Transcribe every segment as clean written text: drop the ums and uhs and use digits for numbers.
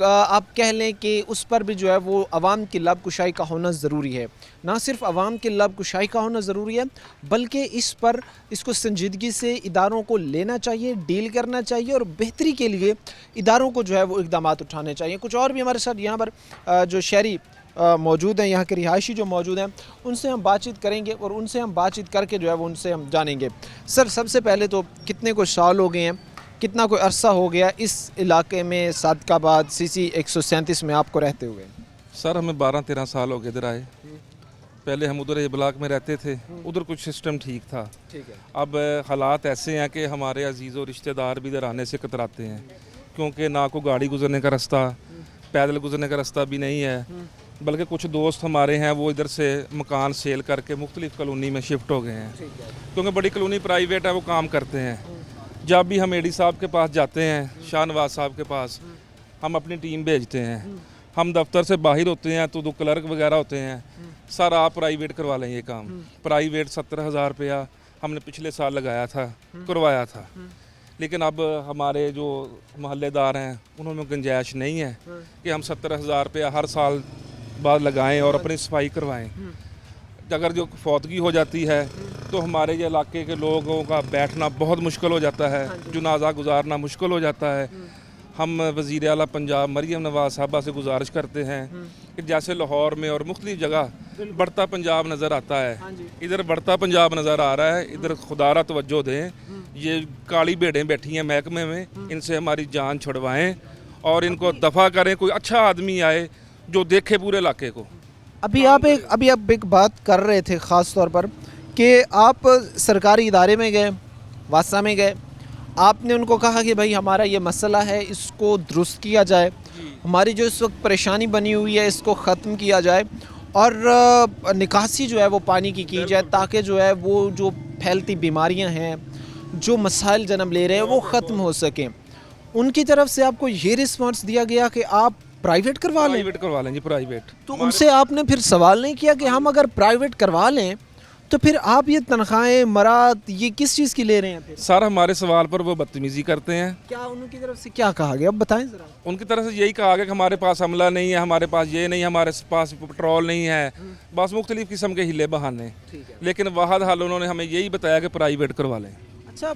آپ کہہ لیں کہ اس پر بھی جو ہے وہ عوام کی لب کشائی کا ہونا ضروری ہے. نہ صرف عوام کی لب کشائی کا ہونا ضروری ہے بلکہ اس کو سنجیدگی سے اداروں کو لینا چاہیے, ڈیل کرنا چاہیے اور بہتری کے لیے اداروں کو جو ہے وہ اقدامات اٹھانے چاہیے. کچھ اور بھی ہمارے ساتھ یہاں پر جو شہری موجود ہیں, یہاں کے رہائشی جو موجود ہیں, ان سے ہم بات چیت کریں گے اور ان سے ہم بات چیت کر کے جو ہے وہ ان سے ہم جانیں گے. سر, سب سے پہلے تو کتنے کوئی سال ہو گئے ہیں, کتنا کوئی عرصہ ہو گیا اس علاقے میں صادق آباد CC 137 میں آپ کو رہتے ہوئے؟ سر ہمیں 12-13 سال ہو گئے ادھر آئے. پہلے ہم ادھر بلاک میں رہتے تھے, ادھر کچھ سسٹم ٹھیک تھا. اب حالات ایسے ہیں کہ ہمارے عزیز و رشتہ دار بھی ادھر آنے سے کتراتے ہیں, کیونکہ نہ کوئی گاڑی گزرنے کا رستہ, پیدل گزرنے کا رستہ بھی نہیں ہے. بلکہ کچھ دوست ہمارے ہیں وہ ادھر سے مکان سیل کر کے مختلف کالونی میں شفٹ ہو گئے ہیں, کیونکہ بڑی کالونی پرائیویٹ ہے, وہ کام کرتے ہیں. جب بھی ہم AD صاحب کے پاس جاتے ہیں, شاہ نواز صاحب کے پاس, ہم اپنی ٹیم بھیجتے ہیں. ہم دفتر سے باہر ہوتے ہیں تو دو کلرک وغیرہ ہوتے ہیں, سر آپ پرائیویٹ کروا لیں یہ کام. پرائیویٹ 70,000 روپیہ ہم نے پچھلے سال لگایا تھا, کروایا تھا. لیکن اب ہمارے جو محلے دار ہیں انہوں میں گنجائش نہیں ہے کہ ہم 70,000 روپیہ ہر سال بعد لگائیں اور اپنی صفائی کروائیں. اگر جو فوتگی ہو جاتی ہے تو ہمارے یہ علاقے کے لوگوں کا بیٹھنا بہت مشکل ہو جاتا ہے, جنازہ گزارنا مشکل ہو جاتا ہے. ہم وزیر اعلیٰ پنجاب مریم نواز صاحبہ سے گزارش کرتے ہیں کہ جیسے لاہور میں اور مختلف جگہ بڑھتا پنجاب نظر آتا ہے, ادھر بڑھتا پنجاب نظر آ رہا ہے, ادھر خدا را توجہ دیں. یہ کالی بھیڑیں بیٹھی ہیں محکمے میں, ان سے ہماری جان چھڑوائیں اور ان کو دفع کریں. کوئی اچھا آدمی آئے جو دیکھے پورے علاقے کو. ابھی آپ ایک بات کر رہے تھے خاص طور پر کہ آپ سرکاری ادارے میں گئے, واسطہ میں گئے, آپ نے ان کو کہا کہ بھائی ہمارا یہ مسئلہ ہے, اس کو درست کیا جائے, ہماری جو اس وقت پریشانی بنی ہوئی ہے اس کو ختم کیا جائے اور نکاسی جو ہے وہ پانی کی جائے, تاکہ جو ہے وہ جو پھیلتی بیماریاں ہیں, جو مسائل جنم لے رہے ہیں وہ ختم ہو سکیں. ان کی طرف سے آپ کو یہ رسپانس دیا گیا کہ آپ پرائیویٹ کروا لیں جی پرائیویٹ. تو ان سے آپ نے پھر سوال نہیں کیا کہ ہم اگر پرائیویٹ کروا لیں تو پھر آپ یہ تنخواہیں مراد یہ کس چیز کی لے رہے ہیں پھر؟ سر ہمارے سوال پر وہ بدتمیزی کرتے ہیں. کیا ان کی طرف سے کیا کہا گیا, اب بتائیں ذرا. ان کی طرف سے یہی کہا گیا کہ ہمارے پاس عملہ نہیں ہے, ہمارے پاس یہ نہیں, ہمارے پاس پٹرول نہیں ہے, بس مختلف قسم کے ہلے بہانے. لیکن واحد حال انہوں نے ہمیں یہی بتایا کہ پرائیویٹ کروا لیں. اچھا,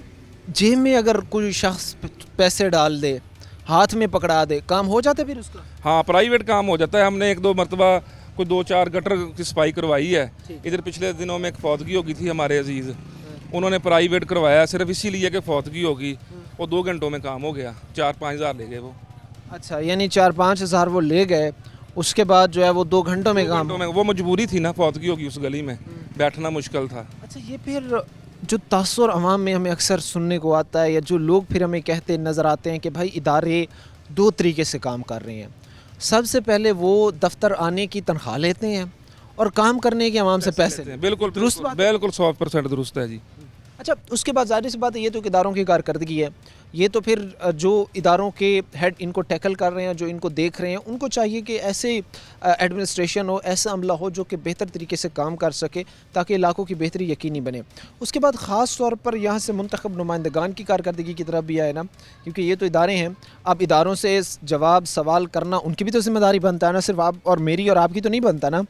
جیب میں اگر کوئی شخص پیسے ڈال دے, ہاتھ میں پکڑا دے, کام ہو جاتا ہے پھر اس کا؟ ہاں پرائیویٹ کام ہو جاتا ہے. ہم نے 1-2 مرتبہ کوئی 2-4 گٹر کی صفائی کروائی ہے. ادھر پچھلے دنوں میں ایک فوتگی ہو گئی تھی ہمارے عزیز, انہوں نے پرائیویٹ کروایا صرف اسی لیے کہ فوتگی ہوگی, اور 2 گھنٹوں میں کام ہو گیا. 4-5 ہزار لے گئے وہ. اچھا, یعنی 4-5 ہزار وہ لے گئے, اس کے بعد جو ہے وہ 2 گھنٹوں میں کام. وہ مجبوری تھی نا, فوتگی ہوگی اس گلی میں, بیٹھنا مشکل تھا. اچھا, یہ پھر جو تاثر عوام میں ہمیں اکثر سننے کو آتا ہے, یا جو لوگ پھر ہمیں کہتے نظر آتے ہیں کہ بھائی ادارے 2 طریقے سے کام کر رہے ہیں. سب سے پہلے وہ دفتر آنے کی تنخواہ لیتے ہیں اور کام کرنے کے عوام سے پیسے لیتے ہیں. بالکل درست, بالکل 100% درست ہے جی. اچھا, اس کے بعد ظاہر سی بات ہے یہ تو اداروں کی کارکردگی ہے, یہ تو پھر جو اداروں کے ہیڈ ان کو ٹیکل کر رہے ہیں, جو ان کو دیکھ رہے ہیں, ان کو چاہیے کہ ایسے ایڈمنسٹریشن ہو, ایسا عملہ ہو جو کہ بہتر طریقے سے کام کر سکے تاکہ علاقوں کی بہتری یقینی بنے. اس کے بعد خاص طور پر یہاں سے منتخب نمائندگان کی کارکردگی کی طرف بھی آئے نا, کیونکہ یہ تو ادارے ہیں. اب اداروں سے جواب سوال کرنا ان کی بھی تو ذمہ داری بنتا ہے نا, صرف آپ اور میری اور آپ کی تو نہیں بنتا نا.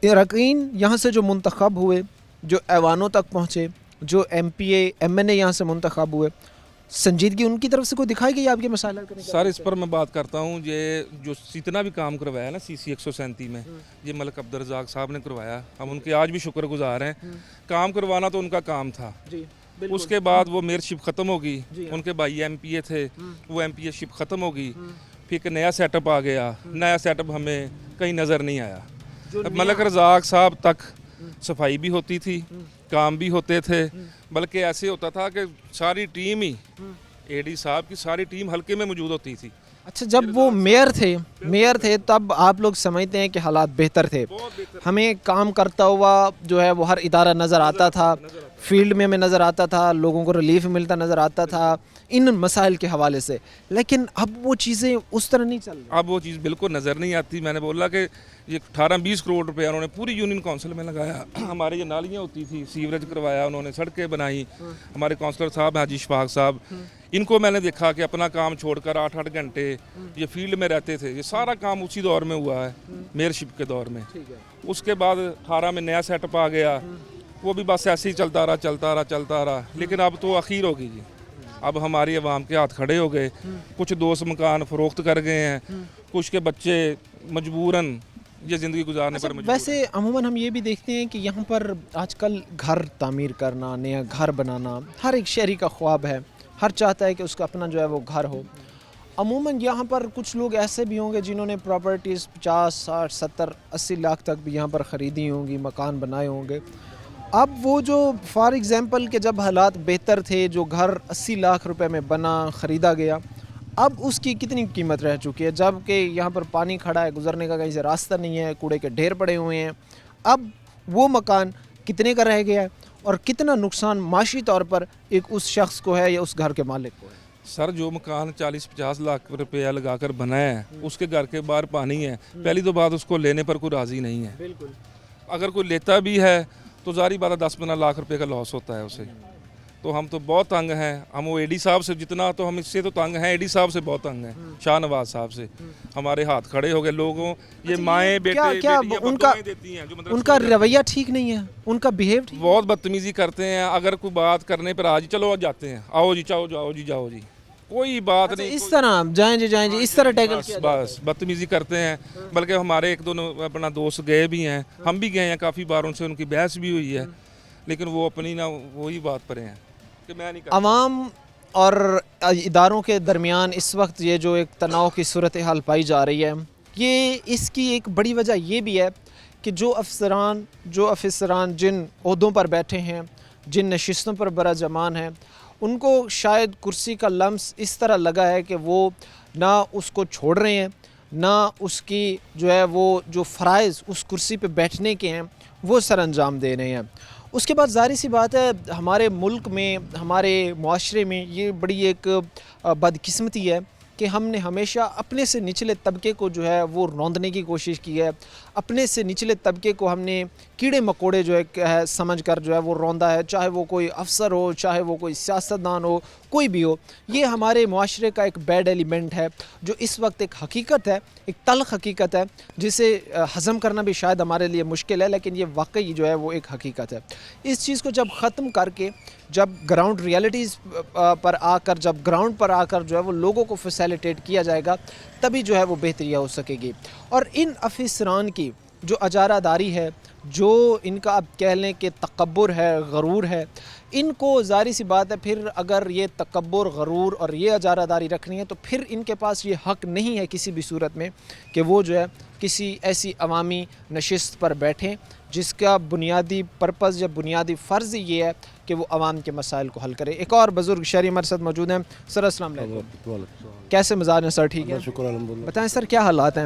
اراکین یہاں سے جو منتخب ہوئے, جو ایوانوں تک پہنچے, جو MPA MNA یہاں سے منتخب ہوئے, سنجیدگی ان کی طرف سے کوئی دکھائی گئی آپ کے مسائل حل کرنے کی؟ سر اس پر میں بات کرتا ہوں, یہ جو جتنا بھی کام کروایا نا CC 137 میں, یہ ملک عبدالرزاق صاحب نے کروایا. ہم ان کے آج بھی شکر گزار ہیں. کام کروانا تو ان کا کام تھا. اس کے بعد وہ میئرشپ ختم ہوگی, ان کے بھائی MPA تھے, وہ MPA شپ ختم ہوگی, پھر ایک نیا سیٹ اپ آ گیا. نیا سیٹ اپ ہمیں کہیں نظر نہیں آیا. ملک رزاق صاحب تک صفائی بھی ہوتی تھی, کام بھی ہوتے تھے, بلکہ ایسے ہوتا تھا کہ ساری ٹیم ہی AD صاحب کی ساری ٹیم حلقے میں موجود ہوتی تھی. اچھا, جب وہ میئر تھے تب آپ لوگ سمجھتے ہیں کہ حالات بہتر تھے, ہمیں کام کرتا ہوا جو ہے وہ ہر ادارہ نظر آتا تھا, فیلڈ میں ہمیں نظر آتا تھا, لوگوں کو ریلیف ملتا نظر آتا تھا ان مسائل کے حوالے سے, لیکن اب وہ چیزیں اس طرح نہیں چل رہی. اب وہ چیز بالکل نظر نہیں آتی. میں نے بولا کہ یہ 18-20 کروڑ روپے انہوں نے پوری یونین کونسل میں لگایا. ہمارے یہ نالیاں ہوتی تھی, سیوریج کروایا انہوں نے, سڑکیں بنائی. ہمارے کونسلر صاحب حاجی اشفاق صاحب, ان کو میں نے دیکھا کہ اپنا کام چھوڑ کر 8-8 گھنٹے یہ فیلڈ میں رہتے تھے. یہ سارا کام اسی دور میں ہوا ہے, میئرشپ کے دور میں. اس کے بعد 18 میں نیا سیٹ اپ آ گیا, وہ بھی بس ایسے ہی چلتا رہا. لیکن اب تو اخیر ہوگی جی. اب ہماری عوام کے ہاتھ کھڑے ہو گئے. کچھ دوست مکان فروخت کر گئے ہیں, کچھ کے بچے مجبوراً یہ زندگی گزارنے پر مجبور. ویسے عموماً ہم یہ بھی دیکھتے ہیں کہ یہاں پر آج کل گھر تعمیر کرنا, نیا گھر بنانا ہر ایک شہری کا خواب ہے. ہر چاہتا ہے کہ اس کا اپنا جو ہے وہ گھر ہو. عموماً یہاں پر کچھ لوگ ایسے بھی ہوں گے جنہوں نے پراپرٹیز 50, 60, 70, 80 لاکھ تک بھی یہاں پر خریدی ہوں گی, مکان بنائے ہوں گے. اب وہ جو فار ایگزامپل کہ جب حالات بہتر تھے, جو گھر 80 لاکھ روپے میں بنا, خریدا گیا, اب اس کی کتنی قیمت رہ چکی ہے, جب کہ یہاں پر پانی کھڑا ہے, گزرنے کا کہیں سے راستہ نہیں ہے, کوڑے کے ڈھیر پڑے ہوئے ہیں. اب وہ مکان کتنے کا رہ گیا ہے اور کتنا نقصان معاشی طور پر ایک اس شخص کو ہے یا اس گھر کے مالک کو ہے. سر جو مکان 40-50 لاکھ روپیہ لگا کر بنایا ہے, اس کے گھر کے باہر پانی ہے. پہلی تو بات اس کو لینے پر کوئی راضی نہیں ہے. بالکل. اگر کوئی لیتا بھی ہے تو ظاہری بات ہے 10-15 لاکھ روپے کا لاس ہوتا ہے اسے. تو ہم تو بہت تنگ ہیں. ہم وہ اے ڈی صاحب سے جتنا, تو ہم اس سے تو تنگ ہیں, اے ڈی صاحب سے بہت تنگ ہیں, شاہ نواز صاحب سے. ہمارے ہاتھ کھڑے ہو گئے لوگوں, یہ مائیں بیٹے دیتی ہیں, ان کا رویہ ٹھیک نہیں ہے, ان کا بیہیو بہت بدتمیزی کرتے ہیں. اگر کوئی بات کرنے پر آج چلو جاتے ہیں, آؤ جی جاؤ جی, کوئی بات نہیں. اس طرح جائیں جی اس طرح ٹیکل کیا بس بدتمیزی کرتے ہیں. بلکہ ہمارے ایک دو اپنا دوست گئے بھی ہیں, ہم بھی گئے ہیں کافی بار, ان سے ان کی بحث بھی ہوئی ہے, لیکن وہ اپنی نہ وہی بات پر ہیں کہ میں نہیں. عوام اور اداروں کے درمیان اس وقت یہ جو ایک تناؤ کی صورتحال پائی جا رہی ہے, یہ اس کی ایک بڑی وجہ یہ بھی ہے کہ جو افسران جن عہدوں پر بیٹھے ہیں, جن نشستوں پر برجمان ہیں, ان کو شاید کرسی کا لمس اس طرح لگا ہے کہ وہ نہ اس کو چھوڑ رہے ہیں, نہ اس کی جو ہے وہ جو فرائض اس کرسی پہ بیٹھنے کے ہیں وہ سر انجام دے رہے ہیں. اس کے بعد ظاہر سی بات ہے ہمارے ملک میں, ہمارے معاشرے میں یہ بڑی ایک بدقسمتی ہے کہ ہم نے ہمیشہ اپنے سے نچلے طبقے کو جو ہے وہ روندنے کی کوشش کی ہے. اپنے سے نچلے طبقے کو ہم نے کیڑے مکوڑے جو ہے سمجھ کر جو ہے وہ روندا ہے, چاہے وہ کوئی افسر ہو, چاہے وہ کوئی سیاستدان ہو, کوئی بھی ہو. یہ ہمارے معاشرے کا ایک بیڈ ایلیمنٹ ہے جو اس وقت ایک حقیقت ہے, ایک تلخ حقیقت ہے جسے ہضم کرنا بھی شاید ہمارے لیے مشکل ہے, لیکن یہ واقعی جو ہے وہ ایک حقیقت ہے. اس چیز کو جب ختم کر کے, جب گراؤنڈ ریالٹیز پر آ کر, جب گراؤنڈ پر آ کر جو ہے وہ لوگوں کو فیسیلیٹیٹ کیا جائے گا, تبھی جو ہے وہ بہتری ہو سکے گی. اور ان افسران کی جو اجارہ داری ہے, جو ان کا اب کہہ لیں کہ تکبر ہے, غرور ہے, ان کو ظاہری سی بات ہے پھر اگر یہ تکبر, غرور اور یہ اجارہ داری رکھنی ہے تو پھر ان کے پاس یہ حق نہیں ہے کسی بھی صورت میں کہ وہ جو ہے کسی ایسی عوامی نشست پر بیٹھیں جس کا بنیادی پرپز یا بنیادی فرض یہ ہے کہ وہ عوام کے مسائل کو حل کرے. ایک اور بزرگ شہری ہمارے ساتھ موجود ہیں. سر السلام علیکم, کیسے مزاج ہیں سر؟ ٹھیک ہے, شکر الحمدللہ. بتائیں سر کیا حالات ہیں,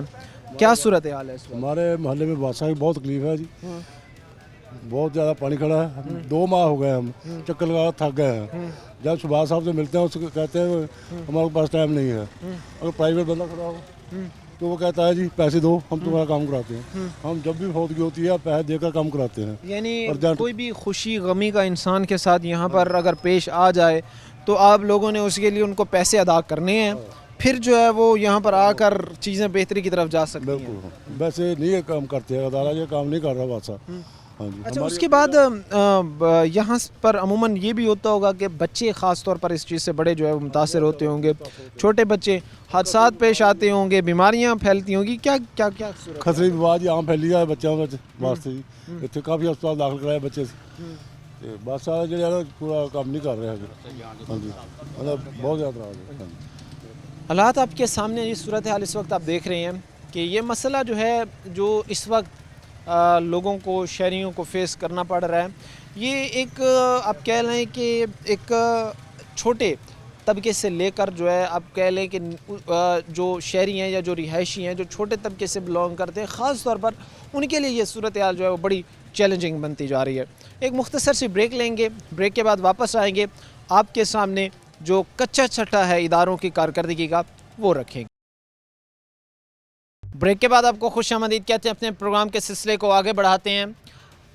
کیا صورت حال ہے اس وقت؟ ہمارے محلے میں بادشاہ کی بہت تکلیف ہے جی, بہت زیادہ پانی کھڑا ہے. 2 ماہ ہو گئے ہم چکر لگا تھک گئے ہیں. جب شہباز صاحب سے ملتے ہیں اس کو کہتے ہیں ہمارے پاس ٹائم نہیں ہے. اگر پرائیویٹ بندہ کھڑا ہو تو وہ کہتا ہے جی پیسے دو, ہم تمہارا کام کراتے ہیں. ہم جب بھی فوتگی ہوتی ہے پیسے دے کر کام کراتے ہیں. یعنی کوئی بھی خوشی غمی کا انسان کے ساتھ یہاں پر اگر پیش آ جائے تو آپ لوگوں نے اس کے لیے ان کو پیسے ادا کرنے ہیں, پھر جو ہے وہ یہاں پر آ کر چیزیں بہتری کی طرف جا سکتی ہیں. بالکل, ویسے نہیں یہ کام کرتے ہیں, ادارہ یہ کام نہیں کر رہا بادشاہ. ہاں جی. اچھا, اس کے بعد یہاں پر عموماً یہ بھی ہوتا ہوگا کہ بچے خاص طور پر اس چیز سے بڑے جو ہے متاثر ہوتے ہوں گے, چھوٹے بچے, حادثات پیش آتے ہوں گے, بیماریاں پھیلتی ہوں گی, کیا کیا کیا خطرے کی بات عام پھیلی ہے بچوں میں واسطے جی. اتنے کافی ہسپتال داخل کرائے بچے سے. بادشاہ جو ہے پورا کام نہیں کر رہے ہیں. ہاں جی, مطلب بہت زیادہ رہا ہے. حالات آپ کے سامنے یہ صورتحال اس وقت آپ دیکھ رہے ہیں کہ یہ مسئلہ جو ہے جو اس وقت لوگوں کو, شہریوں کو فیس کرنا پڑ رہا ہے, یہ ایک آپ کہہ لیں کہ ایک چھوٹے طبقے سے لے کر جو ہے آپ کہہ لیں کہ جو شہری ہیں یا جو رہائشی ہیں جو چھوٹے طبقے سے بلانگ کرتے ہیں, خاص طور پر ان کے لیے یہ صورتحال جو ہے وہ بڑی چیلنجنگ بنتی جا رہی ہے. ایک مختصر سی بریک لیں گے, بریک کے بعد واپس آئیں گے, آپ کے سامنے جو کچا چھٹا ہے اداروں کی کارکردگی کا وہ رکھیں گے. بریک کے بعد آپ کو خوش آمدید کہتے ہیں. اپنے پروگرام کے سلسلے کو آگے بڑھاتے ہیں.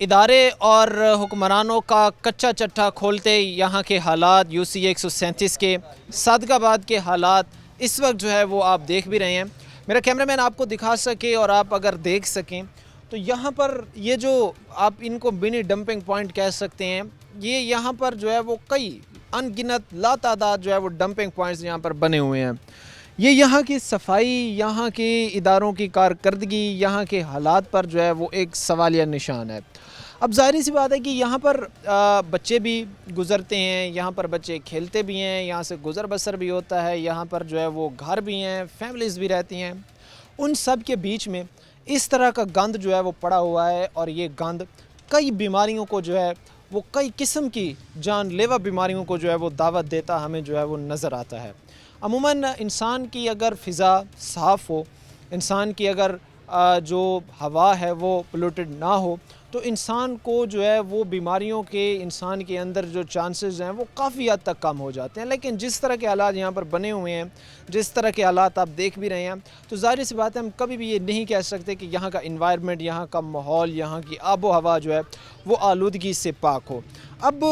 ادارے اور حکمرانوں کا کچا چٹا کھولتے یہاں کے حالات, UC 137 کے صادق آباد کے حالات اس وقت جو ہے وہ آپ دیکھ بھی رہے ہیں. میرا کیمرہ مین آپ کو دکھا سکے اور آپ اگر دیکھ سکیں تو یہاں پر یہ جو آپ ان کو منی ڈمپنگ پوائنٹ کہہ سکتے ہیں, یہ یہاں پر جو ہے وہ کئی ان گنت لا تعداد جو ہے وہ ڈمپنگ پوائنٹس یہاں پر بنے ہوئے ہیں. یہ یہاں کی صفائی, یہاں کے اداروں کی کارکردگی, یہاں کے حالات پر جو ہے وہ ایک سوالیہ نشان ہے. اب ظاہری سی بات ہے کہ یہاں پر بچے بھی گزرتے ہیں, یہاں پر بچے کھیلتے بھی ہیں, یہاں سے گزر بسر بھی ہوتا ہے, یہاں پر جو ہے وہ گھر بھی ہیں, فیملیز بھی رہتی ہیں. ان سب کے بیچ میں اس طرح کا گند جو ہے وہ پڑا ہوا ہے, اور یہ گند کئی بیماریوں کو جو ہے وہ کئی قسم کی جان لیوا بیماریوں کو جو ہے وہ دعوت دیتا ہمیں جو ہے وہ نظر آتا ہے. عموماً انسان کی اگر فضا صاف ہو, انسان کی اگر جو ہوا ہے وہ پولوٹڈ نہ ہو, تو انسان کو جو ہے وہ بیماریوں کے انسان کے اندر جو چانسز ہیں وہ کافی حد تک کم ہو جاتے ہیں. لیکن جس طرح کے حالات یہاں پر بنے ہوئے ہیں, جس طرح کے حالات آپ دیکھ بھی رہے ہیں, تو ظاہر سی بات ہے ہم کبھی بھی یہ نہیں کہہ سکتے کہ یہاں کا انوائرمنٹ, یہاں کا ماحول, یہاں کی آب و ہوا جو ہے وہ آلودگی سے پاک ہو. اب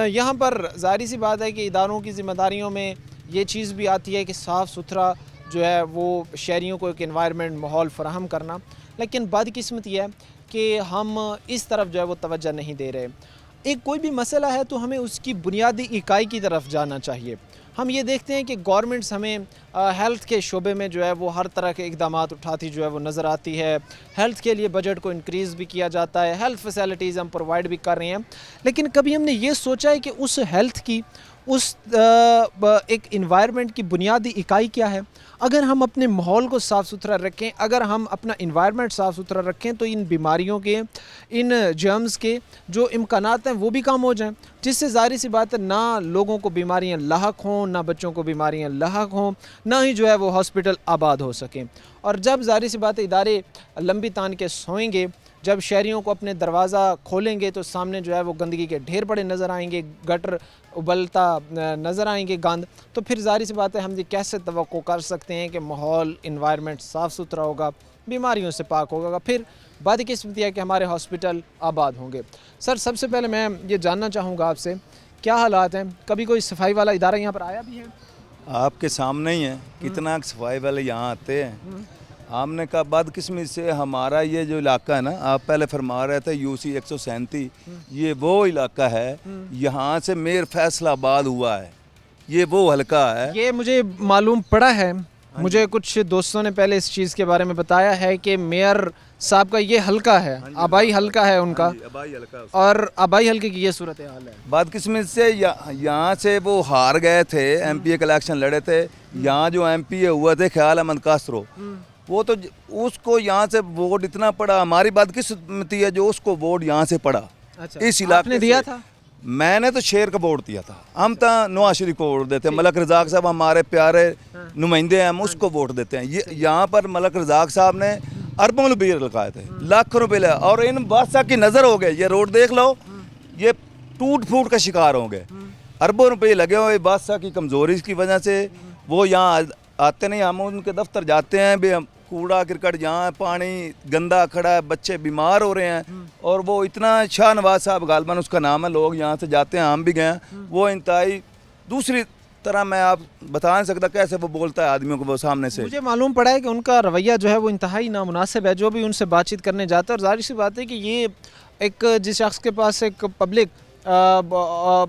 یہاں پر ظاہر سی بات ہے کہ اداروں کی ذمہ داریوں میں یہ چیز بھی آتی ہے کہ صاف ستھرا جو ہے وہ شہریوں کو ایک انوائرمنٹ, ماحول فراہم کرنا. لیکن بدقسمتی یہ ہے کہ ہم اس طرف جو ہے وہ توجہ نہیں دے رہے. ایک کوئی بھی مسئلہ ہے تو ہمیں اس کی بنیادی اکائی کی طرف جانا چاہیے. ہم یہ دیکھتے ہیں کہ گورنمنٹس ہمیں ہیلتھ کے شعبے میں جو ہے وہ ہر طرح کے اقدامات اٹھاتی جو ہے وہ نظر آتی ہے. ہیلتھ کے لیے بجٹ کو انکریز بھی کیا جاتا ہے, ہیلتھ فیسلٹیز ہم پرووائڈ بھی کر رہے ہیں. لیکن کبھی ہم نے یہ سوچا ہے کہ اس ہیلتھ کی, اس ایک انوائرمنٹ کی بنیادی اکائی کیا ہے؟ اگر ہم اپنے ماحول کو صاف ستھرا رکھیں, اگر ہم اپنا انوائرمنٹ صاف ستھرا رکھیں, تو ان بیماریوں کے, ان جرمز کے جو امکانات ہیں وہ بھی کم ہو جائیں, جس سے ظاہری سی بات ہے نہ لوگوں کو بیماریاں لاحق ہوں, نہ بچوں کو بیماریاں لاحق ہوں, نہ ہی جو ہے وہ ہاسپٹل آباد ہو سکیں. اور جب ظاہری سی بات ہے ادارے لمبی تان کے سوئیں گے, جب شہریوں کو اپنے دروازہ کھولیں گے تو سامنے جو ہے وہ گندگی کے ڈھیر پڑے نظر آئیں گے, گٹر ابلتا نظر آئیں گے, گند, تو پھر ظاہری سی بات ہے ہم یہ کیسے توقع کر سکتے ہیں کہ ماحول, انوائرمنٹ صاف ستھرا ہوگا, بیماریوں سے پاک ہوگا. پھر بدقسمتی ہے کہ ہمارے ہاسپٹل آباد ہوں گے. سر, سب سے پہلے میں یہ جاننا چاہوں گا آپ سے, کیا حالات ہیں؟ کبھی کوئی صفائی والا ادارہ یہاں پر آیا بھی ہے؟ آپ کے سامنے ہی ہے کتنا صفائی والے یہاں آتے ہیں. ہم نے کہا بدقسمتی سے ہمارا یہ جو علاقہ ہے نا, آپ پہلے فرما رہے تھے UC 137, یہ وہ علاقہ ہے, یہاں سے میر فیصل آباد ہوا ہے, یہ وہ حلقہ ہے. یہ مجھے معلوم پڑا ہے, مجھے کچھ دوستوں نے پہلے اس چیز کے بارے میں بتایا ہے کہ میئر صاحب کا یہ حلقہ ہے, آبائی حلقہ ہے ان کا, اور آبائی حلقے کی یہ صورتحال ہے. بدقسمتی سے یہاں سے وہ ہار گئے تھے, MP کے الیکشن لڑے تھے, یہاں جو MP ہوئے تھے خیال احمد کاسرو, وہ تو اس کو یہاں سے ووٹ اتنا پڑا. ہماری بدقسمتی ہے جو اس کو ووٹ یہاں سے پڑا. اس علاقے نے دیا تھا؟ میں نے تو شیر کا ووٹ دیا تھا. ہم تو نواز شریف کو ووٹ دیتے ہیں. ملک رزاق صاحب ہمارے پیارے نمائندے ہیں, ہم اس کو ووٹ دیتے ہیں. یہاں پر ملک رزاق صاحب نے اربوں روپئے لگائے تھے, لاکھوں روپئے لگائے, اور ان بادشاہ کی نظر ہو گئے. یہ روڈ دیکھ لو, یہ ٹوٹ پھوٹ کا شکار ہو گئے. اربوں روپئے لگے ہوئے بادشاہ کی کمزوری کی وجہ سے وہ یہاں آتے نہیں. ہم ان کے دفتر جاتے ہیں بھی, ہم کوڑا کرکٹ یہاں, پانی گندا کھڑا ہے, بچے بیمار ہو رہے ہیں, اور وہ اتنا شاہ نواز صاحب غالباً اس کا نام ہے, لوگ یہاں سے جاتے ہیں, ہم بھی گئے ہیں. وہ انتہائی دوسری طرح, میں آپ بتا نہیں سکتا کیسے وہ بولتا ہے آدمیوں کو وہ سامنے سے. مجھے معلوم پڑا ہے کہ ان کا رویہ جو ہے وہ انتہائی نامناسب ہے, جو بھی ان سے بات چیت کرنے جاتا ہے. اور ظاہر سی بات ہے کہ یہ ایک جس شخص کے پاس ایک پبلک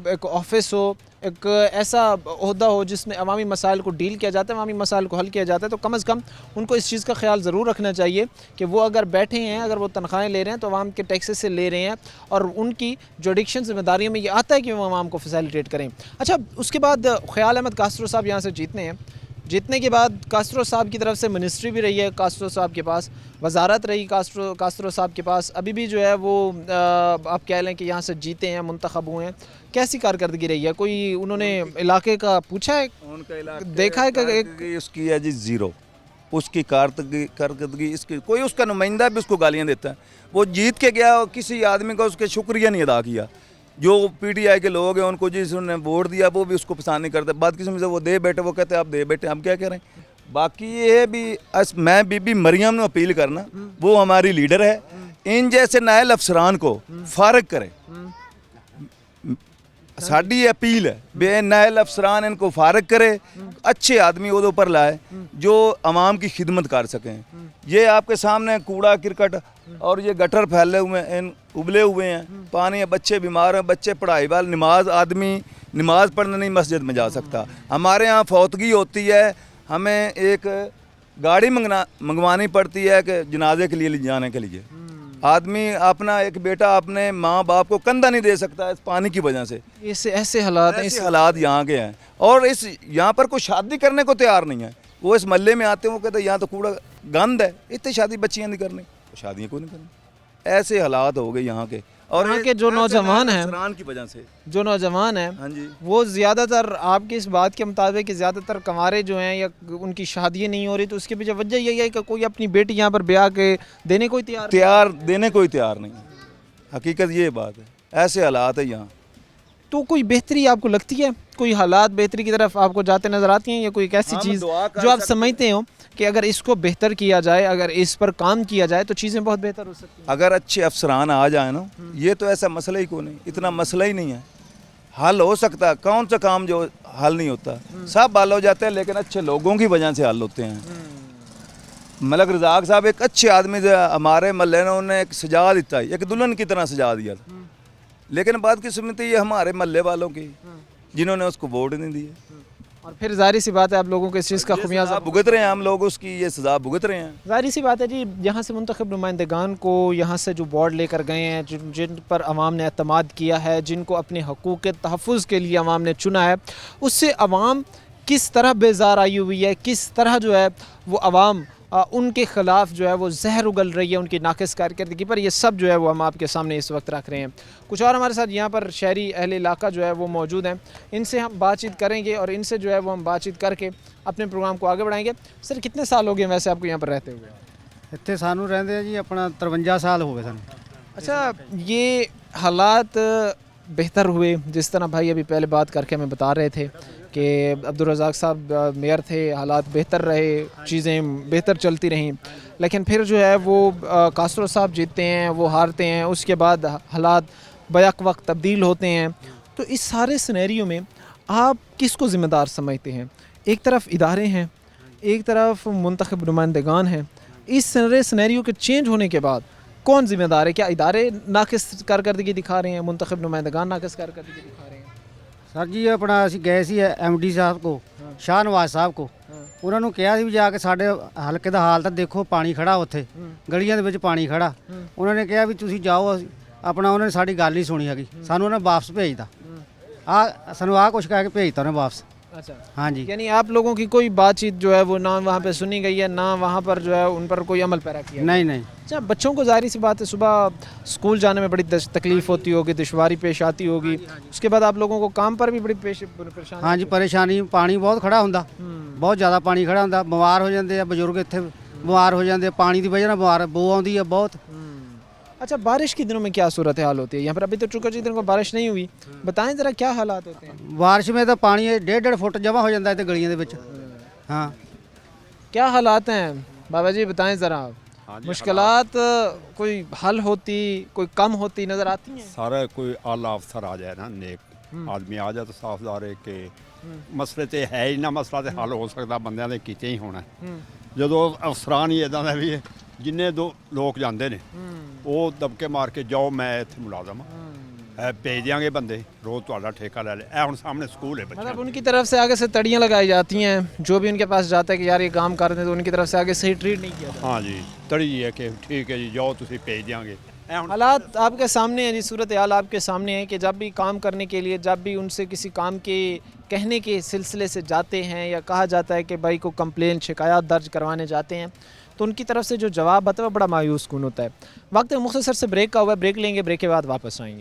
ایک آفس ہو, ایک ایسا عہدہ ہو جس میں عوامی مسائل کو ڈیل کیا جاتا ہے, عوامی مسائل کو حل کیا جاتا ہے, تو کم از کم ان کو اس چیز کا خیال ضرور رکھنا چاہیے کہ وہ اگر بیٹھے ہیں, اگر وہ تنخواہیں لے رہے ہیں تو عوام کے ٹیکسز سے لے رہے ہیں, اور ان کی جو ایڈکشن ذمہ داریوں میں یہ آتا ہے کہ وہ عوام کو فیسیلیٹیٹ کریں. اچھا, اس کے بعد خیال احمد کاسرو صاحب یہاں سے جیتنے ہیں. جیتنے کے بعد کاسرو صاحب کی طرف سے منسٹری بھی رہی ہے, کاسرو صاحب کے پاس وزارت رہی, کاسرو صاحب کے پاس ابھی بھی جو ہے وہ آپ کہہ لیں کہ یہاں سے جیتے ہیں, منتخب ہوئے ہیں. کیسی کارکردگی رہی ہے؟ کوئی انہوں نے علاقے کا پوچھا ہے, ان کا علاقے دیکھا ہے کہ اس کی ہے جی زیرو. اس کی کارکردگی اس کی کوئی اس کا نمائندہ بھی اس کو گالیاں دیتا ہے. وہ جیت کے گیا اور کسی آدمی کا اس کے شکریہ نہیں ادا کیا. جو پی ٹی آئی کے لوگ ہیں ان کو جس نے ووٹ دیا وہ بھی اس کو پسند نہیں کرتے. بعد قسم سے وہ دے بیٹھے, وہ کہتے ہیں آپ دے بیٹھے, ہم کیا کہہ رہے ہیں. باقی یہ ہے بھی میں بی بی مریم نے اپیل کرنا, وہ ہماری لیڈر ہے, ان جیسے نائل افسران کو فارغ کرے. ساڈی اپیل ہے بے نائل افسران ان کو فارغ کرے, اچھے آدمی عہدوں پر لائے جو عوام کی خدمت کر سکیں. یہ آپ کے سامنے کوڑا کرکٹ اور یہ گٹر پھیلے ہوئے ہیں, ابلے ہوئے ہیں, پانی ہے, بچے بیمار ہیں, بچے پڑھائی وال, آدمی نماز پڑھنے نہیں مسجد میں جا سکتا. ہمارے ہاں فوتگی ہوتی ہے, ہمیں ایک گاڑی منگوانی پڑتی ہے کہ جنازے کے لیے لے جانے کے لیے. آدمی اپنا ایک بیٹا اپنے ماں باپ کو کندھا نہیں دے سکتا اس پانی کی وجہ سے. ایسے حالات ہیں, ایسے حالات یہاں کے ہیں. اور یہاں پر کوئی شادی کرنے کو تیار نہیں ہے. وہ اس محلے میں آتے ہیں, وہ کہتے ہیں یہاں تو کوڑا گند ہے, اتنی شادی بچیاں نہیں کرنی, شادیاں کو نہیں کرنی. ایسے حالات ہو گئے یہاں کے. اور یہاں کے جو نوجوان ہیں, کی وجہ سے جو نوجوان ہیں, ہاں جی, وہ زیادہ تر آپ کی اس بات کے مطابق کہ زیادہ تر کنوارے جو ہیں یا ان کی شادیاں نہیں ہو رہی, تو اس کے پیچھے وجہ یہی ہے کہ کوئی اپنی بیٹی یہاں پر بیاہ کے دینے کوئی دینے کوئی تیار نہیں ہے. حقیقت یہ بات ہے, ایسے حالات ہیں یہاں. تو کوئی بہتری آپ کو لگتی ہے, کوئی حالات بہتری کی طرف آپ کو جاتے نظر آتی ہیں, یا کوئی ایسی چیز جو آپ سمجھتے ہو کہ اگر اس کو بہتر کیا جائے, اگر اس پر کام کیا جائے تو چیزیں بہت بہتر ہو سکتی ہیں؟ اگر اچھے افسران آ جائیں نا, یہ تو ایسا مسئلہ ہی کوئی نہیں, اتنا مسئلہ ہی نہیں ہے. حل ہو سکتا ہے, کون سا کام جو حل نہیں ہوتا, سب حل ہو جاتے ہیں, لیکن اچھے لوگوں کی وجہ سے حل ہوتے ہیں. ملک رزاق صاحب ایک اچھے آدمی تھے ہمارے محلے نے, انہیں ایک سجا دیتا ہے, ایک دلہن کی طرح سجا دیا تھا. لیکن بات قسمت یہ ہمارے محلے والوں کی جنہوں نے اس کو ووٹ نہیں دیے, اور پھر ظاہر سی بات ہے آپ لوگوں کو اس چیز کا خمیازہ بھگت رہے ہیں. ہم لوگ اس کی یہ سزا بھگت رہے ہیں. ظاہر سی بات ہے جی, یہاں سے منتخب نمائندگان کو یہاں سے جو بورڈ لے کر گئے ہیں, جن پر عوام نے اعتماد کیا ہے, جن کو اپنے حقوق کے تحفظ کے لیے عوام نے چنا ہے, اس سے عوام کس طرح بیزار آئی ہوئی ہے, کس طرح جو ہے وہ عوام ان کے خلاف جو ہے وہ زہر اگل رہی ہے ان کی ناقص کارکردگی پر. یہ سب جو ہے وہ ہم آپ کے سامنے اس وقت رکھ رہے ہیں. کچھ اور ہمارے ساتھ یہاں پر شہری اہل علاقہ جو ہے وہ موجود ہیں, ان سے ہم بات چیت کریں گے اور ان سے جو ہے وہ ہم بات چیت کر کے اپنے پروگرام کو آگے بڑھائیں گے. سر کتنے سال ہو گئے ویسے آپ کو یہاں پر رہتے ہوئے؟ ਇੱਥੇ ਸਾਨੂੰ ਰਹਿੰਦੇ ਆ ਜੀ ਆਪਣਾ 53 ਸਾਲ ਹੋ ਗਏ ਸਾਨੂੰ. اچھا, یہ حالات بہتر ہوئے جس طرح بھائی ابھی پہلے بات کر کے ہمیں بتا رہے تھے کہ عبدالرزاق صاحب میئر تھے, حالات بہتر رہے, چیزیں بہتر چلتی رہیں, لیکن پھر جو ہے وہ کاسٹرو صاحب جیتتے ہیں, وہ ہارتے ہیں, اس کے بعد حالات بیک وقت تبدیل ہوتے ہیں. تو اس سارے سینیریو میں آپ کس کو ذمہ دار سمجھتے ہیں؟ ایک طرف ادارے ہیں, ایک طرف منتخب نمائندگان ہیں. اس سارے سینیریو کے چینج ہونے کے بعد کون ذمہ دار ہے؟ کیا ادارے ناقص کارکردگی دکھا رہے ہیں, منتخب نمائندگان ناقص کارکردگی دکھا رہے ہیں؟ ਸਰ ਜੀ ਆਪਣਾ ਅਸੀਂ ਗਏ ਸੀ ਐਮਡੀ ਸਾਹਿਬ ਕੋ, ਸ਼ਾਹ ਨਵਾਜ਼ ਸਾਹਿਬ ਕੋ. ਉਹਨਾਂ ਨੂੰ ਕਿਹਾ ਸੀ ਵੀ ਜਾ ਕੇ ਸਾਡੇ ਹਲਕੇ ਦਾ ਹਾਲ ਤਾਂ ਦੇਖੋ, ਪਾਣੀ ਖੜਾ ਉੱਥੇ, ਗਲੀਆਂ ਦੇ ਵਿੱਚ ਪਾਣੀ ਖੜਾ. ਉਹਨਾਂ ਨੇ ਕਿਹਾ ਵੀ ਤੁਸੀਂ ਜਾਓ, ਆਪਣਾ ਉਹਨਾਂ ਨੇ ਸਾਡੀ ਗੱਲ ਨਹੀਂ ਸੁਣੀ ਹੈਗੀ, ਸਾਨੂੰ ਉਹਨਾਂ ਨੇ ਵਾਪਸ ਭੇਜਤਾ. ਸਾਨੂੰ ਆਹ ਕੁਛ ਕਹਿ ਕੇ ਭੇਜਤਾ ਉਹਨੇ ਵਾਪਸ. اچھا, ہاں جی. یعنی آپ لوگوں کی کوئی بات چیت جو ہے وہ نہ وہاں پہ سنی گئی ہے, نہ وہاں پر جو ہے ان پر کوئی عمل پیرا کیا؟ نہیں نہیں. اچھا, بچوں کو ظاہری سی بات ہے صبح اسکول جانے میں بڑی تکلیف ہوتی ہوگی, دشواری پیش آتی ہوگی, اس کے بعد آپ لوگوں کو کام پر بھی بڑی پریشانی؟ ہاں جی, پریشانی. ਪਾਣੀ ਬਹੁਤ ਖੜਾ ਹੁੰਦਾ, ਬਹੁਤ ਜ਼ਿਆਦਾ ਪਾਣੀ ਖੜਾ ਹੁੰਦਾ, ਬਿਮਾਰ ਹੋ ਜਾਂਦੇ ਆ ਬਜ਼ੁਰਗ, ਇੱਥੇ ਬਿਮਾਰ ਹੋ ਜਾਂਦੇ ਆ ਪਾਣੀ ਦੀ ਵਜ੍ਹਾ ਨਾਲ, ਬਿਮਾਰ ਬੋ ਆਉਂਦੀ ਆ ਬਹੁਤ. اچھا, بارش کے دنوں میں کیا صورتحال ہوتی ہے یہاں پر؟ ابھی تو چونکہ دنوں کو بارش نہیں ہوئی, بتائیں ذرا کیا حالات ہوتے ہیں؟ بارش میں تو پانی 1.5 فٹ جمع ہو جاتا ہے تے گلیاں دے وچ. ہاں, کیا حالات ہیں بابا جی, بتائیں ذرا. مشکلات کوئی حل ہوتی, کوئی کم ہوتی نظر آتی ہیں؟ سارا کوئی اعلیٰ افسر آ جائے نا, نیک آدمی آ جائے تو صاف ظاہر ہے کہ مسئلے تے ہے ہی نہ, مسئلہ تے حل ہو سکتا بندیاں دے کیتے ہی ہونا. ਜਦੋਂ ਅਫਸਰਾਂ ਹੀ ਇਦਾਂ ਦਾ ਵੀ ਜਿੰਨੇ ਦੋ ਲੋਕ ਜਾਂਦੇ ਨੇ ਉਹ ਦਬਕੇ ਮਾਰ ਕੇ ਜਾਓ ਮੈਂ ਇੱਥੇ ਮੁਲਾਜ਼ਮ ਹਾਂ, ਭੇਜ ਦਿਆਂਗੇ ਬੰਦੇ, ਰੋਜ਼ ਤੁਹਾਡਾ ਠੇਕਾ ਲੈ ਲੈ. ਇਹ ਹੁਣ ਸਾਹਮਣੇ ਸਕੂਲ ہے مطلب ਬੱਚੇ. ان کی طرف سے آگے سے تڑیاں لگائی جاتی ہیں, جو بھی ان کے پاس جاتا ہے کہ یار یہ کام کر دیں, تو ان کی طرف سے آگے صحیح ٹریٹ نہیں کیا جاتا. ہاں جی, تڑی ہے کہ ٹھیک ہے جی جاؤ ਤੁਸੀਂ ਭੇਜ ਦਿਆਂਗੇ. حالات آپ کے سامنے ہیں جی, صورتحال آپ کے سامنے ہے کہ جب بھی کام کرنے کے لیے, جب بھی ان سے کسی کام کے کہنے کے سلسلے سے جاتے ہیں یا کہا جاتا ہے کہ بھائی کو کمپلین شکایات درج کروانے جاتے ہیں, تو ان کی طرف سے جو جواب آتا ہے وہ بڑا مایوس کن ہوتا ہے. وقت مختصر سے بریک کا ہوا ہے, بریک لیں گے, بریک کے بعد واپس آئیں گے.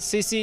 CC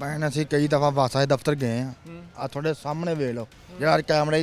ਭੈਣ ਅਸੀਂ ਕਈ ਦਫਾ ਵਾਸਾ ਦੇ ਦਫ਼ਤਰ ਗਏ ਆ ਆ ਤੁਹਾਡੇ ਸਾਹਮਣੇ ਵੇਖ ਲਓ ਜਿਹੜਾ ਕੈਮਰੇ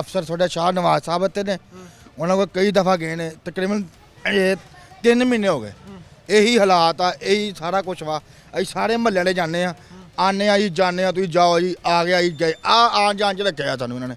ਅਫਸਰ ਤੁਹਾਡੇ ਸ਼ਾਹ ਨਵਾਜ਼ ਸਾਹਿਬ ਇੱਥੇ ਨੇ, ਉਹਨਾਂ ਕੋਲ ਕਈ ਦਫਾ ਗਏ ਨੇ, ਤਕਰੀਬਨ ਇਹ 3 ਮਹੀਨੇ ਹੋ ਗਏ। ਇਹੀ ਹਾਲਾਤ ਆ, ਇਹੀ ਸਾਰਾ ਕੁਝ ਵਾ। ਅਸੀਂ ਸਾਰੇ ਮਹੱਲੇ ਦੇ ਜਾਂਦੇ ਆ, ਆਨੇ ਆ ਜੀ, ਜਾਂਦੇ ਆ, ਤੁਸੀਂ ਜਾਓ ਜੀ, ਆ ਗਿਆ ਜੀ, ਗਏ ਆ ਆਣ ਜਾਣ ਚ ਰੱਖਿਆ ਸਾਨੂੰ ਇਹਨਾਂ ਨੇ।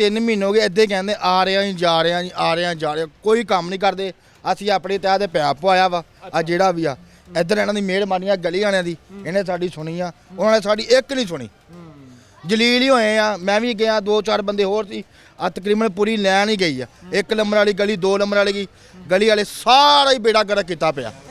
3 ਮਹੀਨੇ ਹੋ ਗਏ ਇੱਦਾਂ ਕਹਿੰਦੇ ਆ ਰਹੇ ਆ ਜੀ, ਜਾ ਰਹੇ ਆ ਜੀ, ਆ ਰਹੇ ਆ, ਜਾ ਰਹੇ ਆ, ਕੋਈ ਕੰਮ ਨਹੀਂ ਕਰਦੇ। ਅਸੀਂ ਆਪਣੀ ਤਹਿ ਤੇ ਪੈਪ ਪਵਾਇਆ ਵਾ ਆ ਜਿਹੜਾ ਵੀ ਆ ਇੱਧਰ ਇਹਨਾਂ ਦੀ ਮਿਹਰਬਾਨੀ ਆ ਗਲੀ ਵਾਲਿਆਂ ਦੀ, ਇਹਨੇ ਸਾਡੀ ਸੁਣੀ ਆ, ਉਹਨਾਂ ਨੇ ਸਾਡੀ ਇੱਕ ਨਹੀਂ ਸੁਣੀ। ਜਲੀਲ ਹੀ ਹੋਏ ਆ। ਮੈਂ ਵੀ ਗਿਆ, 2-4 ਬੰਦੇ ਹੋਰ ਸੀ, ਆ ਤਕਰੀਬਨ ਪੂਰੀ ਲਾਈਨ ਹੀ ਗਈ ਆ। 1 ਨੰਬਰ ਵਾਲੀ ਗਲੀ, 2 ਨੰਬਰ ਵਾਲੀ ਗਲੀ ਵਾਲੇ ਸਾਰਾ ਹੀ ਬੇੜਾ ਗਰਕ ਕੀਤਾ ਪਿਆ।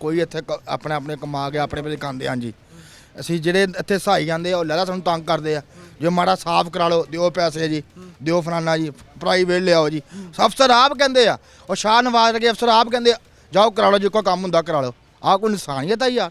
ਕੋਈ ਇੱਥੇ ਆਪਣੇ ਆਪਣੇ ਕਮਾ ਕੇ ਆਪਣੇ ਪੈਸੇ ਖਾਂਦੇ। ਹਾਂਜੀ, ਅਸੀਂ ਜਿਹੜੇ ਇੱਥੇ ਸਹਾਈ ਜਾਂਦੇ ਆ ਉਹ ਲਹਿਰਾ ਸਾਨੂੰ ਤੰਗ ਕਰਦੇ ਆ, ਜੋ ਮਾੜਾ ਸਾਫ਼ ਕਰਾ ਲਓ, ਦਿਓ ਪੈਸੇ ਜੀ, ਦਿਓ ਫਲਾਨਾ ਜੀ, ਪ੍ਰਾਈਵੇਟ ਲਿਆਓ ਜੀ। ਅਫਸਰ ਆਪ ਕਹਿੰਦੇ ਆ, ਉਹ ਸ਼ਾਹ ਨਵਾਜ਼ ਵਰਗੇ ਅਫਸਰ ਆਪ ਕਹਿੰਦੇ ਆ, ਜਾਓ ਕਰਾ ਲਓ, ਜੇ ਕੋਈ ਕੰਮ ਹੁੰਦਾ ਕਰਾ ਲਓ। ਆਹ ਕੋਈ ਇਨਸਾਨੀਅਤ ਹੈ ਯਾਰ?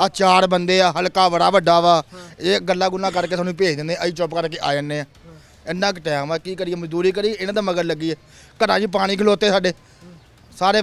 ਆ 4 ਬੰਦੇ ਆ, ਹਲਕਾ ਬੜਾ ਵੱਡਾ ਵਾ, ਇਹ ਗੱਲਾਂ ਗੁੱਲਾਂ ਕਰਕੇ ਸਾਨੂੰ ਭੇਜ ਦਿੰਦੇ, ਅਸੀਂ ਚੁੱਪ ਕਰਕੇ ਆ ਜੰਨੇ ਆ। ਇੰਨਾ ਕੁ ਟਾਈਮ ਆ, ਕੀ ਕਰੀਏ, ਮਜ਼ਦੂਰੀ ਕਰੀ, ਇਹਨਾਂ ਦਾ ਮਗਰ ਲੱਗੀ ਹੈ। ਘਰਾਂ 'ਚ ਪਾਣੀ ਖਲੋਤੇ ਸਾਡੇ ਸਾਰੇ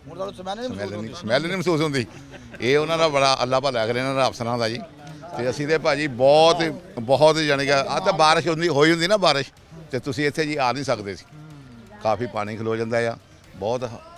ਸਮੈਲ ਨਹੀਂ ਮਹਿਸੂਸ ਹੁੰਦੀ। ਇਹ ਉਹਨਾਂ ਦਾ ਬੜਾ ਅੱਲਾ ਭਲਾ ਕਰੇ ਇਹਨਾਂ ਦਾ ਅਫਸਰਾਂ ਦਾ ਜੀ। ਤੇ ਅਸੀਂ ਤੇ ਭਾਜੀ ਬਹੁਤ ਜਾਣੀ ਕਿ ਆ ਤਾਂ ਬਾਰਿਸ਼ ਹੋਈ ਹੁੰਦੀ ਨਾ ਬਾਰਿਸ਼, ਤੇ ਤੁਸੀਂ ਇੱਥੇ ਜੀ ਆ ਨਹੀਂ ਸਕਦੇ ਸੀ। ਕਾਫੀ ਪਾਣੀ ਖਲੋ ਜਾਂਦਾ ਆ, ਬਹੁਤ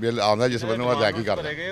ਬਿੱਲ ਆਉਂਦਾ ਜਿਸ ਬੰਦੇ ਨੂੰ ਅਦਾਇਗੀ ਕਰਦਾ।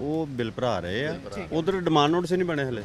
ਉਹ ਬਿੱਲ ਭਰਾ ਰਹੇ ਆ। ਉਧਰ ਡਿਮਾਂਡ ਨੋਟਿਸ ਹੀ ਨਹੀਂ ਬਣੇ ਹਲੇ।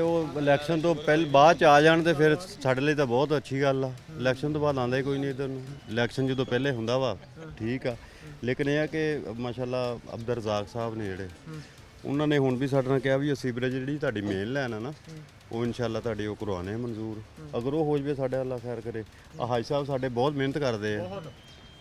ਉਹ ਇਲੈਕਸ਼ਨ ਤੋਂ ਬਾਅਦ ਚ ਆ ਜਾਣ ਤੇ ਫਿਰ ਸਾਡੇ ਲਈ ਤਾਂ ਬਹੁਤ ਅੱਛੀ ਗੱਲ ਆ। ਇਲੈਕਸ਼ਨ ਤੋਂ ਬਾਅਦ ਆਉਂਦਾ ਹੀ ਕੋਈ ਨਹੀਂ ਇੱਧਰ ਨੂੰ। ਇਲੈਕਸ਼ਨ ਜਦੋਂ ਪਹਿਲੇ ਹੁੰਦਾ ਵਾ ਠੀਕ ਆ, ਲੇਕਿਨ ਇਹ ਆ ਕਿ ਮਾਸ਼ਾਅੱਲਾ ਅਬਦਰ ਰਜ਼ਾਕ ਸਾਹਿਬ ਨੇ ਜਿਹੜੇ, ਉਹਨਾਂ ਨੇ ਹੁਣ ਵੀ ਸਾਡੇ ਨਾਲ ਕਿਹਾ ਵੀ ਉਹ ਸੀਵਰੇਜ ਜਿਹੜੀ ਤੁਹਾਡੀ ਮੇਨ ਲਾਈਨ ਆ ਨਾ, ਉਹ ਇਨਸ਼ਾਅੱਲਾ ਤੁਹਾਡੀ ਉਹ ਕਰਵਾਉਣੇ ਆ ਮਨਜ਼ੂਰ। ਅਗਰ ਉਹ ਹੋ ਜਵੇ ਸਾਡੇ ਅੱਲਾ ਖੈਰ ਕਰੇ। ਹਾਜੀ ਸਾਹਿਬ ਸਾਡੇ ਬਹੁਤ ਮਿਹਨਤ ਕਰਦੇ ਆ,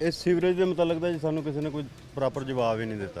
ਇਸ ਸੀਵਰੇਜ ਦੇ ਮੁਤਲਕ ਤਾਂ ਜੀ ਸਾਨੂੰ ਕਿਸੇ ਨੇ ਕੋਈ ਪ੍ਰੋਪਰ ਜਵਾਬ ਹੀ ਨਹੀਂ ਦਿੱਤਾ।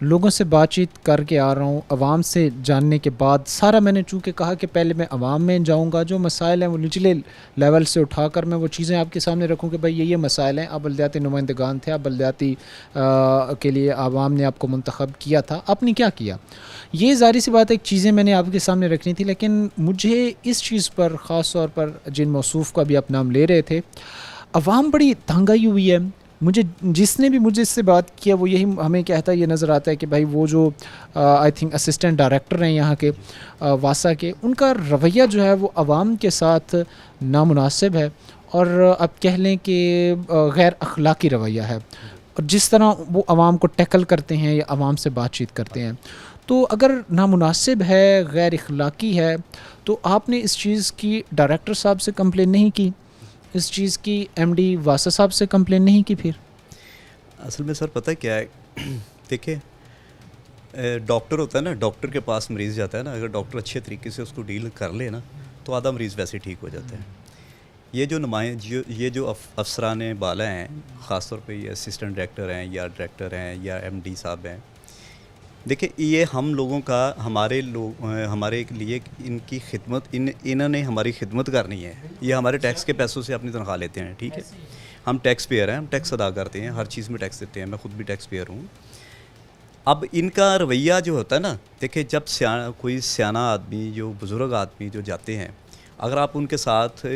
لوگوں سے بات چیت کر کے آ رہا ہوں, عوام سے جاننے کے بعد سارا میں نے چونکہ کہا کہ پہلے میں عوام میں جاؤں گا, جو مسائل ہیں وہ نچلے لیول سے اٹھا کر میں وہ چیزیں آپ کے سامنے رکھوں کہ بھائی یہ مسائل ہیں. آپ بلدیاتی نمائندگان تھے, آپ بلدیاتی کے لیے عوام نے آپ کو منتخب کیا تھا, آپ نے کیا کیا؟ یہ ظاہری سی بات ایک چیزیں میں نے آپ کے سامنے رکھنی تھی, لیکن مجھے اس چیز پر خاص طور پر جن موصوف کا بھی آپ نام لے رہے تھے, عوام بڑی تنگ آئی ہوئی ہے. مجھے جس نے بھی مجھے اس سے بات کیا وہ یہی ہمیں کہتا ہے, یہ نظر آتا ہے کہ بھائی وہ جو آئی تھنک اسسٹنٹ ڈائریکٹر ہیں یہاں کے واسا کے, ان کا رویہ جو ہے وہ عوام کے ساتھ نامناسب ہے, اور اب کہہ لیں کہ غیر اخلاقی رویہ ہے. اور جس طرح وہ عوام کو ٹیکل کرتے ہیں یا عوام سے بات چیت کرتے ہیں, تو اگر نامناسب ہے, غیر اخلاقی ہے, تو آپ نے اس چیز کی ڈائریکٹر صاحب سے کمپلین نہیں کی, اس چیز کی ایم ڈی واسا صاحب سے کمپلین نہیں کی؟ پھر اصل میں سر پتہ کیا ہے, دیکھیں ڈاکٹر ہوتا ہے نا, ڈاکٹر کے پاس مریض جاتا ہے نا, اگر ڈاکٹر اچھے طریقے سے اس کو ڈیل کر لے نا تو آدھا مریض ویسے ٹھیک ہو جاتا ہے. یہ جو افسران بالا ہیں, خاص طور پہ یہ اسسٹنٹ ڈائریکٹر ہیں یا ڈائریکٹر ہیں یا ایم ڈی صاحب ہیں, دیکھیں یہ ہم لوگوں کا ہمارے لیے ان کی خدمت انہوں نے ہماری خدمت کرنی ہے. یہ ہمارے ٹیکس کے پیسوں سے اپنی تنخواہ لیتے ہیں, ٹھیک ہے, ہم ٹیکس پیئر ہیں, ہم ٹیکس ادا کرتے ہیں, ہر چیز میں ٹیکس دیتے ہیں, میں خود بھی ٹیکس پیئر ہوں. اب ان کا رویہ جو ہوتا ہے نا, دیکھیں جب کوئی سیاح آدمی, جو بزرگ آدمی جو جاتے ہیں, اگر آپ ان کے ساتھ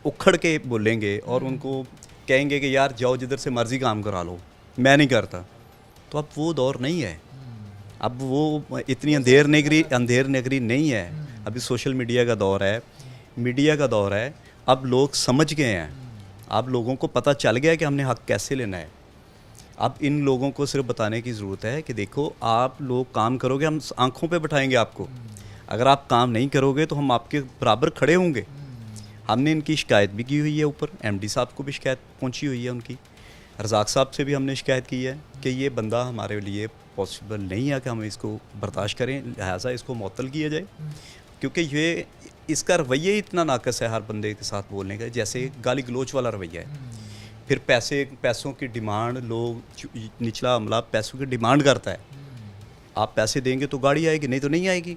اکھڑ کے بولیں گے اور ان کو کہیں گے کہ یار جاؤ جدھر سے مرضی کام کرا لو, میں نہیں کرتا, تو اب وہ دور نہیں ہے. اب وہ اتنی اندھیر نگری نہیں ہے. ابھی سوشل میڈیا کا دور ہے, اب لوگ سمجھ گئے ہیں, اب لوگوں کو پتہ چل گیا کہ ہم نے حق کیسے لینا ہے. اب ان لوگوں کو صرف بتانے کی ضرورت ہے کہ دیکھو آپ لوگ کام کرو گے, ہم آنکھوں پہ بٹھائیں گے آپ کو. اگر آپ کام نہیں کرو گے تو ہم آپ کے برابر کھڑے ہوں گے. ہم نے ان کی شکایت بھی کی ہوئی ہے, اوپر ایم ڈی صاحب کو بھی شکایت پہنچی ہوئی ہے, ان کی رزاق صاحب سے بھی ہم نے شکایت کی ہے کہ یہ بندہ ہمارے لیے پاسبل نہیں ہے کہ ہم اس کو برداشت کریں, لہٰذا اس کو معطل کیا جائے, کیونکہ اس کا رویہ اتنا ناقص ہے ہر بندے کے ساتھ بولنے کا, جیسے گالی گلوچ والا رویہ ہے. پھر پیسوں کی ڈیمانڈ, لوگ نچلا عملہ پیسوں کی ڈیمانڈ کرتا ہے. آپ پیسے دیں گے تو گاڑی آئے گی, نہیں تو نہیں آئے گی.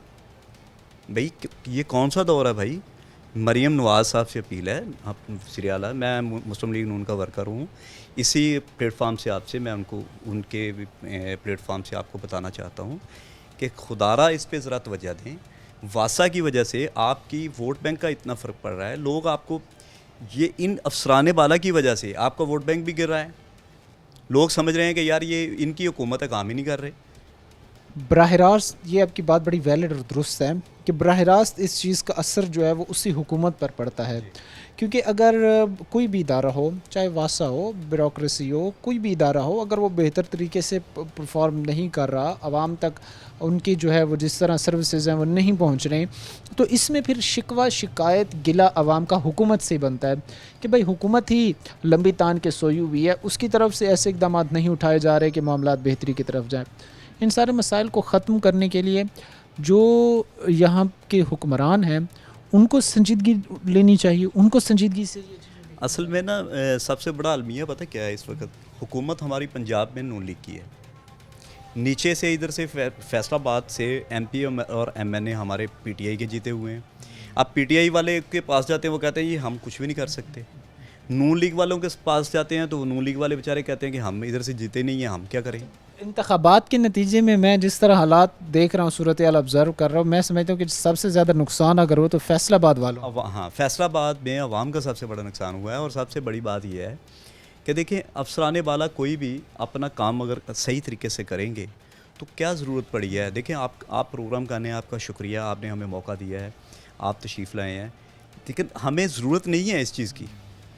بھائی یہ کون سا دور ہے بھائی؟ مریم نواز صاحب سے اپیل ہے, آپ وزیر اعلیٰ, میں مسلم لیگ نون کا ورکر ہوں, اسی پلیٹ فارم سے آپ سے میں ان کے پلیٹ فارم سے آپ کو بتانا چاہتا ہوں کہ خدارہ اس پہ ذرا توجہ دیں. واسا کی وجہ سے آپ کی ووٹ بینک کا اتنا فرق پڑ رہا ہے, لوگ آپ کو یہ ان افسران بالا کی وجہ سے آپ کا ووٹ بینک بھی گر رہا ہے. لوگ سمجھ رہے ہیں کہ یار یہ ان کی حکومت ہے, کام ہی نہیں کر رہے. براہ راست یہ آپ کی بات بڑی ویلڈ اور درست ہے کہ براہ راست اس چیز کا اثر جو ہے وہ اسی حکومت پر پڑتا ہے, کیونکہ اگر کوئی بھی ادارہ ہو, چاہے واسا ہو, بیوروکریسی ہو, کوئی بھی ادارہ ہو, اگر وہ بہتر طریقے سے پرفارم نہیں کر رہا, عوام تک ان کی جو ہے وہ جس طرح سروسز ہیں وہ نہیں پہنچ رہے, تو اس میں پھر شکوہ شکایت گلہ عوام کا حکومت سے بنتا ہے کہ بھائی حکومت ہی لمبی تان کے سوئی ہوئی ہے, اس کی طرف سے ایسے اقدامات نہیں اٹھائے جا رہے کہ معاملات بہتری کی طرف جائیں. ان سارے مسائل کو ختم کرنے کے لیے جو یہاں کے حکمران ہیں ان کو سنجیدگی لینی چاہیے, ان کو سنجیدگی سے. اصل میں نا سب سے بڑا المیہ پتہ کیا ہے اس وقت؟ حکومت ہماری پنجاب میں نون لیگ کی ہے, نیچے سے ادھر سے فیصل آباد سے ایم پی اور ایم این اے ہمارے پی ٹی آئی کے جیتے ہوئے ہیں. اب پی ٹی آئی والے کے پاس جاتے ہیں, وہ کہتے ہیں یہ ہم کچھ بھی نہیں کر سکتے. نون لیگ والوں کے پاس جاتے ہیں تو نون لیگ والے بیچارے کہتے ہیں کہ ہم ادھر سے جیتے نہیں ہیں, ہم کیا کریں. انتخابات کے نتیجے میں جس طرح حالات دیکھ رہا ہوں, صورتحال آبزرو کر رہا ہوں, میں سمجھتا ہوں کہ سب سے زیادہ نقصان اگر ہو تو فیصل آباد والوں. ہاں, فیصل آباد میں عوام کا سب سے بڑا نقصان ہوا ہے. اور سب سے بڑی بات یہ ہے کہ دیکھیں افسران بالا کوئی بھی اپنا کام اگر صحیح طریقے سے کریں گے تو کیا ضرورت پڑی ہے. دیکھیں آپ پروگرام کرنے, آپ کا شکریہ, آپ نے ہمیں موقع دیا ہے, آپ تشریف لائے ہیں, لیکن ہمیں ضرورت نہیں ہے اس چیز کی.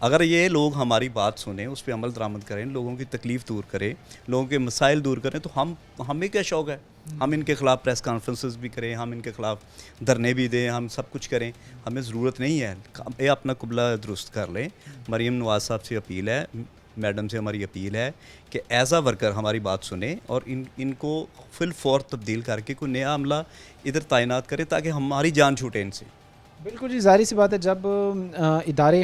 اگر یہ لوگ ہماری بات سنیں, اس پہ عمل درآمد کریں, لوگوں کی تکلیف دور کریں, لوگوں کے مسائل دور کریں, تو ہمیں کیا شوق ہے, ہم ان کے خلاف پریس کانفرنسز بھی کریں, ہم ان کے خلاف دھرنے بھی دیں, ہم سب کچھ کریں. ہمیں ضرورت نہیں ہے. یہ اپنا قبلہ درست کر لیں. مریم نواز صاحب سے اپیل ہے, میڈم سے ہماری اپیل ہے کہ ایز اے ورکر ہماری بات سنیں اور ان کو فی الفور تبدیل کر کے کوئی نیا عملہ ادھر تعینات کریں تاکہ ہماری جان چھوٹے ان سے. بالکل جی, ظاہری سی بات ہے, جب ادارے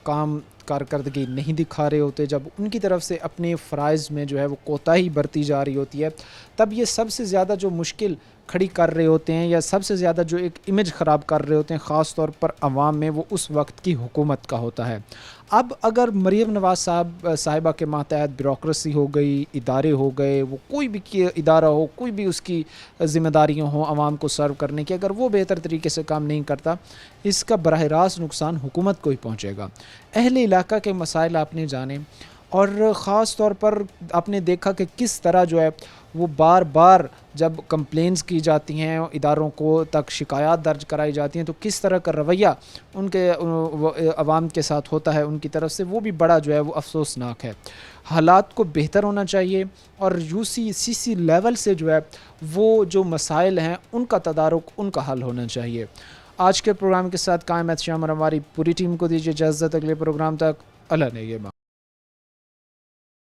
کام کارکردگی نہیں دکھا رہے ہوتے، جب ان کی طرف سے اپنے فرائض میں جو ہے وہ کوتاہی برتی جا رہی ہوتی ہے، تب یہ سب سے زیادہ جو مشکل کھڑی کر رہے ہوتے ہیں یا سب سے زیادہ جو ایک امیج خراب کر رہے ہوتے ہیں خاص طور پر عوام میں، وہ اس وقت کی حکومت کا ہوتا ہے۔ اب اگر مریم نواز صاحبہ کے ماتحت بیوروکریسی ہو گئی، ادارے ہو گئے، وہ کوئی بھی ادارہ ہو، کوئی بھی اس کی ذمہ داریاں ہوں عوام کو سرو کرنے کی، اگر وہ بہتر طریقے سے کام نہیں کرتا، اس کا براہ راست نقصان حکومت کو ہی پہنچے گا۔ اہل علاقہ کے مسائل آپ نے جانے، اور خاص طور پر آپ نے دیکھا کہ کس طرح جو ہے وہ بار بار جب کمپلینز کی جاتی ہیں، اداروں کو تک شکایات درج کرائی جاتی ہیں، تو کس طرح کا رویہ ان کے عوام کے ساتھ ہوتا ہے ان کی طرف سے، وہ بھی بڑا جو ہے وہ افسوسناک ہے۔ حالات کو بہتر ہونا چاہیے، اور UCCC لیول سے جو ہے وہ جو مسائل ہیں ان کا تدارک، ان کا حل ہونا چاہیے۔ آج کے پروگرام کے ساتھ قائم احتشام اور ہماری پوری ٹیم کو دیجیے اجازت، اگلے پروگرام تک اللہ نگہبان۔